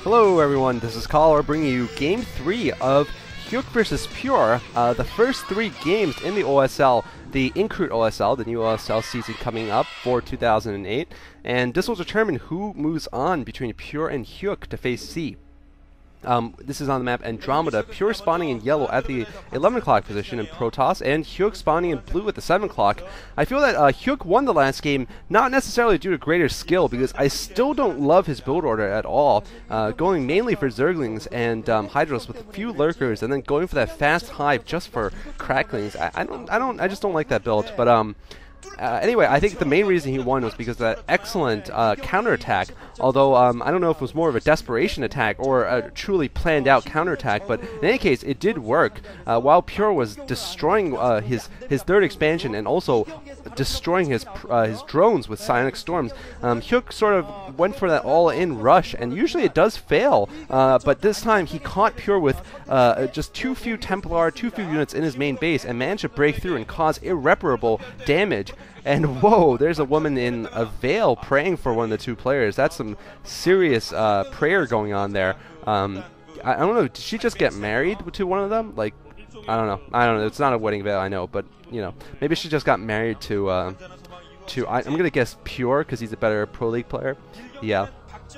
Hello everyone, this is Caller bringing you Game 3 of Hyuk vs. Pure, the first 3 games in the OSL, the Incruit OSL, the new OSL season coming up for 2008, and this will determine who moves on between Pure and Hyuk to face C. This is on the map Andromeda, Pure spawning in yellow at the 11 o'clock position in Protoss, and Hyuk spawning in blue at the 7 o'clock. I feel that Hyuk won the last game, not necessarily due to greater skill, because I still don't love his build order at all, going mainly for Zerglings and Hydros with a few lurkers, and then going for that fast hive just for cracklings. I just don't like that build, but anyway, I think the main reason he won was because of that excellent counterattack, although I don't know if it was more of a desperation attack or a truly planned out counterattack, but in any case, it did work. While Pure was destroying his third expansion and also destroying his drones with Psionic Storms, Hyuk sort of went for that all-in rush, and usually it does fail, but this time he caught Pure with just too few Templar, too few units in his main base, and managed to break through and cause irreparable damage. And whoa, there's a woman in a veil praying for one of the two players. That's some serious prayer going on there. I don't know, did she just get married to one of them? Like, I don't know. It's not a wedding veil, I know, but you know, maybe she just got married to I'm gonna guess Pure because he's a better Pro League player. Yeah.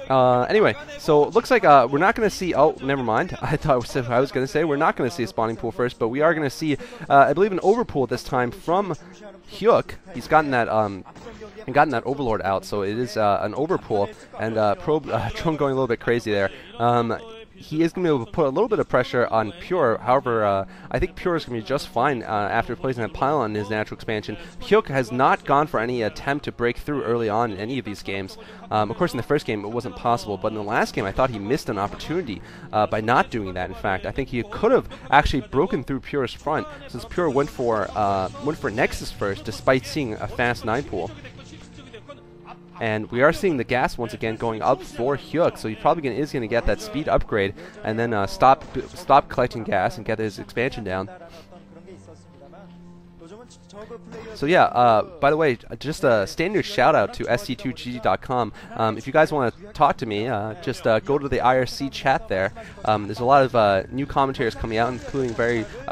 Anyway, so it looks like we're not going to see... Oh, never mind. I was going to say we're not going to see a spawning pool first, but we are going to see, I believe, an overpool this time from Hyuk. He's gotten that Overlord out, so it is an overpool, and Drone going a little bit crazy there. He is going to be able to put a little bit of pressure on Pure. However, I think Pure is going to be just fine after placing a pylon in his natural expansion. Hyuk has not gone for any attempt to break through early on in any of these games. Of course, in the first game, it wasn't possible, but in the last game, I thought he missed an opportunity by not doing that. In fact, I think he could have actually broken through Pure's front, since Pure went for Nexus first, despite seeing a fast 9 pool. And we are seeing the gas once again going up for Hyuk, so he probably is going to get that speed upgrade and then stop collecting gas and get his expansion down. So yeah, by the way, just a standard shout out to sc2gg.com. If you guys want to talk to me, just go to the IRC chat there. There's a lot of new commentators coming out, including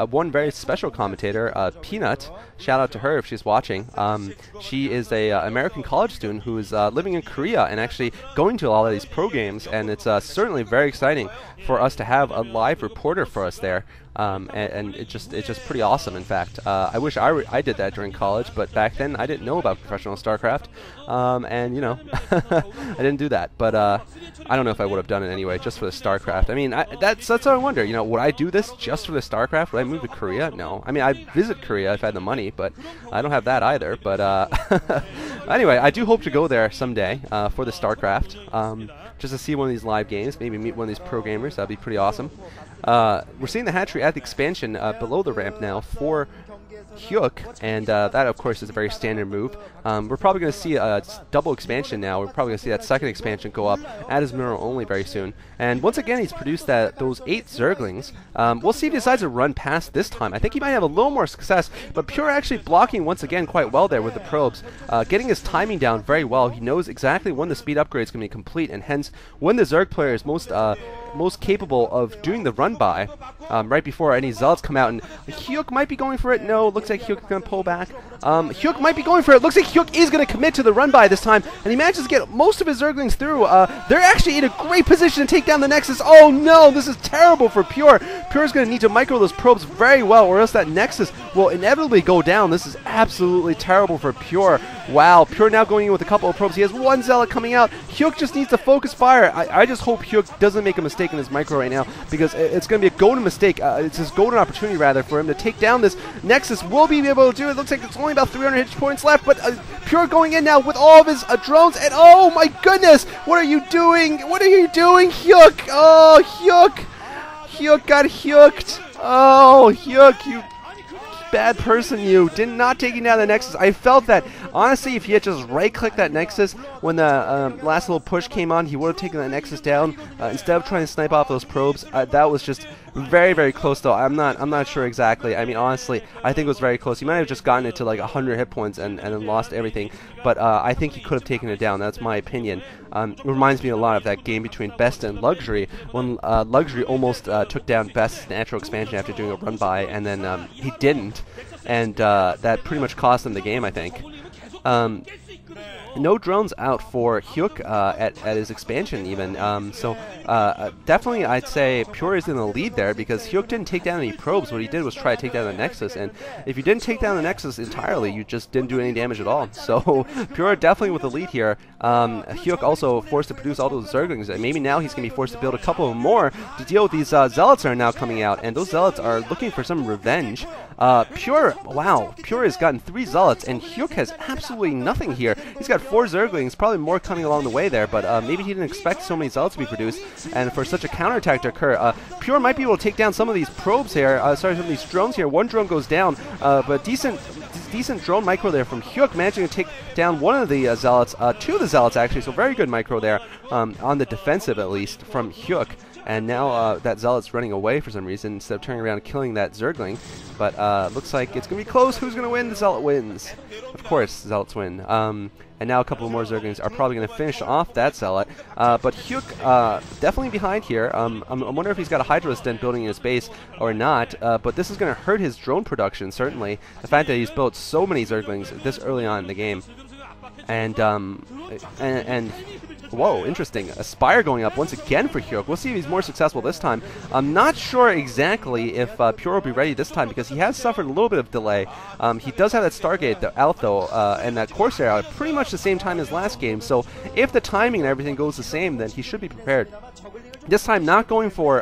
one very special commentator, Peanut. Shout out to her if she's watching. She is a American college student who is living in Korea and actually going to a lot of these pro games, and it's certainly very exciting for us to have a live reporter for us there. And it's just pretty awesome. In fact, I wish I did that during college, but back then I didn't know about professional StarCraft, and you know, I didn't do that. But I don't know if I would have done it anyway, just for the StarCraft. I mean, that's what I wonder. You know, would I do this just for the StarCraft? Would I move to Korea? No. I mean, I'd visit Korea if I had the money, but I don't have that either. But anyway, I do hope to go there someday for the StarCraft, just to see one of these live games, maybe meet one of these pro gamers. That'd be pretty awesome. We're seeing the hatchery at the expansion below the ramp now for Hyuk, and that of course is a very standard move. We're probably going to see a double expansion now. We're probably going to see that second expansion go up at his mineral only very soon. And once again, he's produced those 8 Zerglings. We'll see if he decides to run past this time. I think he might have a little more success, but Pure actually blocking once again quite well there with the probes, getting his timing down very well. He knows exactly when the speed upgrade is going to be complete, and hence when the Zerg player is most capable of doing the run by right before any Zealots come out. And Hyuk might be going for it. No, looks like Hyuk is going to pull back. Hyuk might be going for it. Looks like Hyuk is going to commit to the run by this time, and he manages to get most of his Zerglings through. They're actually in a great position to take down the Nexus. Oh no, this is terrible for Pure. Pure is going to need to micro those probes very well, or else that Nexus will inevitably go down. This is absolutely terrible for Pure. Wow, Pure now going in with a couple of probes. He has one Zealot coming out. Hyuk just needs to focus fire. I just hope Hyuk doesn't make a mistake in his micro right now, because it's going to be a golden mistake. It's his golden opportunity, rather, for him to take down this Nexus. Will be able to do it. Looks like it's only about 300 hit points left, but Pure going in now with all of his drones, and oh my goodness, what are you doing? What are you doing, Hyuk? Oh, Hyuk! Hyuk got Hyuked! Oh, Hyuk, you bad person, you. Did not taking down the Nexus. I felt that, honestly, if he had just right-clicked that Nexus when the last little push came on, he would have taken that Nexus down instead of trying to snipe off those probes. That was just very, very close, though. I'm not sure exactly. I mean, honestly, I think it was very close. He might have just gotten it to like 100 hit points and then lost everything. But I think he could have taken it down. That's my opinion. It reminds me a lot of that game between Best and Luxury, when Luxury almost took down Best's natural expansion after doing a run-by, and then he didn't, and that pretty much cost him the game, I think. No drones out for Hyuk at his expansion even, so definitely I'd say Pure is in the lead there, because Hyuk didn't take down any probes. What he did was try to take down the Nexus, and if you didn't take down the Nexus entirely, you just didn't do any damage at all. So Pure definitely with the lead here. Hyuk also forced to produce all those Zerglings, and maybe now he's going to be forced to build a couple more to deal with these Zealots that are now coming out, and those Zealots are looking for some revenge. Pure has gotten 3 Zealots, and Hyuk has absolutely nothing here. He's got 4 Zerglings, probably more coming along the way there, but maybe he didn't expect so many Zealots to be produced, and for such a counterattack to occur. Pure might be able to take down some of these probes here, some of these drones here. One drone goes down, but decent drone micro there from Hyuk, managing to take down one of the Zealots, 2 of the Zealots actually, so very good micro there, on the defensive at least, from Hyuk. And now that Zealot's running away for some reason instead of turning around and killing that Zergling. But looks like it's going to be close. Who's going to win? The Zealot wins. Of course, Zealots win. And now a couple more Zerglings are probably going to finish off that Zealot. But Hyuk definitely behind here. I'm wondering if he's got a Hydro Stent building in his base or not. But this is going to hurt his drone production, certainly. The fact that he's built so many Zerglings this early on in the game. And whoa, interesting. A Spire going up once again for Hyuk. We'll see if he's more successful this time. I'm not sure exactly if Pure will be ready this time, because he has suffered a little bit of delay. He does have that Stargate out, though, and that Corsair out at pretty much the same time as last game. So if the timing and everything goes the same, then he should be prepared. This time not going for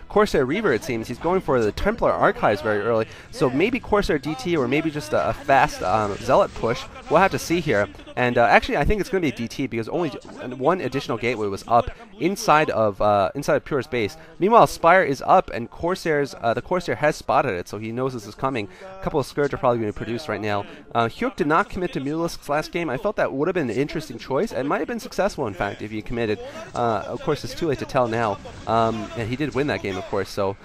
Corsair Reaver, it seems. He's going for the Templar Archives very early. So maybe Corsair DT, or maybe just a fast Zealot push. We'll have to see here. And actually, I think it's going to be a DT, because only one additional gateway was up inside of Pure's base. Meanwhile, Spire is up, and the Corsair has spotted it, so he knows this is coming. A couple of Scourge are probably going to be produced right now. Hyuk did not commit to Mutalisks last game. I felt that would have been an interesting choice. It might have been successful, in fact, if he committed. Of course, it's too late to tell now. And he did win that game, of course. So